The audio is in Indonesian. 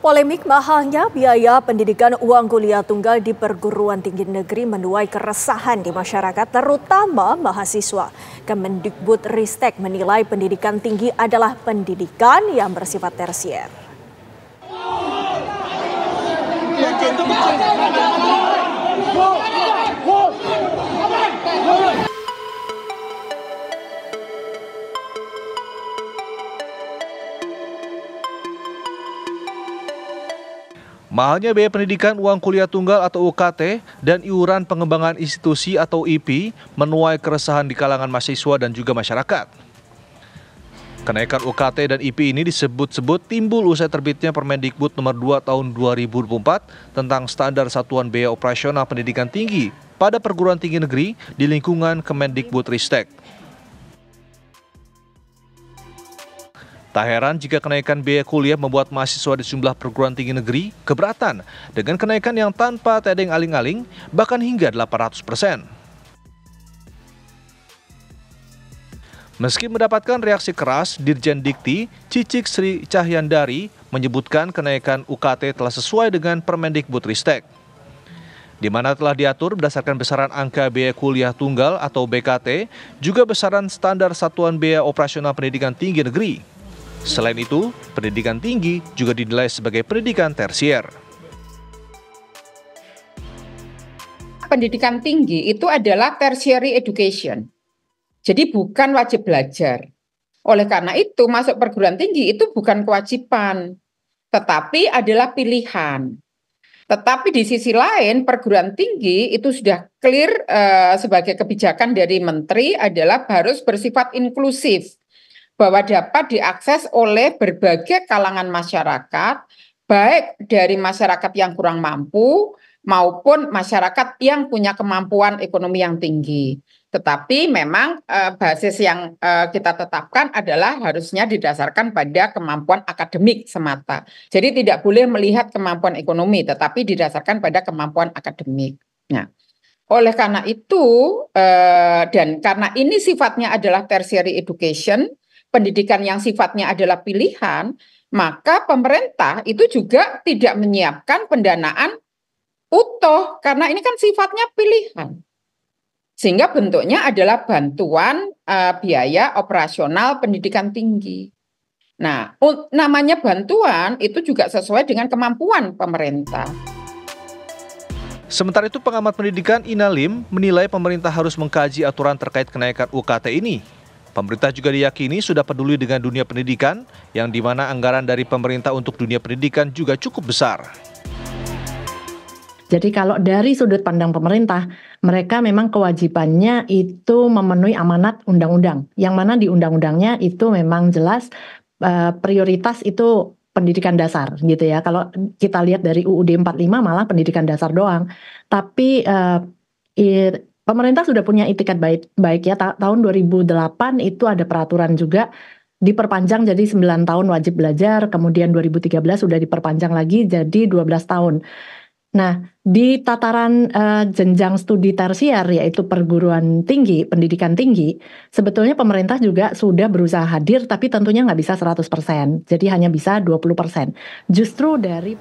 Polemik mahalnya biaya pendidikan uang kuliah tunggal di perguruan tinggi negeri menuai keresahan di masyarakat, terutama mahasiswa. Kemendikbudristek menilai pendidikan tinggi adalah pendidikan yang bersifat tersier. Mahalnya biaya pendidikan uang kuliah tunggal atau UKT dan iuran pengembangan institusi atau IP menuai keresahan di kalangan mahasiswa dan juga masyarakat. Kenaikan UKT dan IP ini disebut-sebut timbul usai terbitnya Permendikbud nomor 2 tahun 2024 tentang standar satuan biaya operasional pendidikan tinggi pada perguruan tinggi negeri di lingkungan Kemendikbudristek. Tak heran jika kenaikan biaya kuliah membuat mahasiswa di sejumlah perguruan tinggi negeri keberatan dengan kenaikan yang tanpa tedeng aling-aling, bahkan hingga 800%. Meski mendapatkan reaksi keras, Dirjen Dikti Cicik Sri Cahyandari menyebutkan kenaikan UKT telah sesuai dengan Permendikbudristek, di mana telah diatur berdasarkan besaran angka biaya kuliah tunggal atau BKT, juga besaran standar satuan biaya operasional pendidikan tinggi negeri. Selain itu, pendidikan tinggi juga dinilai sebagai pendidikan tersier. Pendidikan tinggi itu adalah tertiary education. Jadi bukan wajib belajar. Oleh karena itu, masuk perguruan tinggi itu bukan kewajiban, tetapi adalah pilihan. Tetapi di sisi lain, perguruan tinggi itu sudah clear sebagai kebijakan dari Menteri adalah harus bersifat inklusif, bahwa dapat diakses oleh berbagai kalangan masyarakat, baik dari masyarakat yang kurang mampu maupun masyarakat yang punya kemampuan ekonomi yang tinggi. Tetapi memang basis yang kita tetapkan adalah harusnya didasarkan pada kemampuan akademik semata. Jadi tidak boleh melihat kemampuan ekonomi, tetapi didasarkan pada kemampuan akademik. Nah, oleh karena itu, dan karena ini sifatnya adalah tertiary education, pendidikan yang sifatnya adalah pilihan, maka pemerintah itu juga tidak menyiapkan pendanaan utuh, karena ini kan sifatnya pilihan. Sehingga bentuknya adalah bantuan biaya operasional pendidikan tinggi. Nah, namanya bantuan itu juga sesuai dengan kemampuan pemerintah. Sementara itu, pengamat pendidikan Inalim menilai pemerintah harus mengkaji aturan terkait kenaikan UKT ini. Pemerintah juga diyakini sudah peduli dengan dunia pendidikan, yang dimana anggaran dari pemerintah untuk dunia pendidikan juga cukup besar. Jadi kalau dari sudut pandang pemerintah, mereka memang kewajibannya itu memenuhi amanat undang-undang. Yang mana di undang-undangnya itu memang jelas prioritas itu pendidikan dasar gitu ya. Kalau kita lihat dari UUD 45 malah pendidikan dasar doang. Tapi pemerintah sudah punya itikat baik ya. Tahun 2008 itu ada peraturan juga diperpanjang jadi 9 tahun wajib belajar, kemudian 2013 sudah diperpanjang lagi jadi 12 tahun. Nah, di tataran jenjang studi tersier yaitu perguruan tinggi, pendidikan tinggi, sebetulnya pemerintah juga sudah berusaha hadir tapi tentunya nggak bisa 100%. Jadi hanya bisa 20%. Justru dari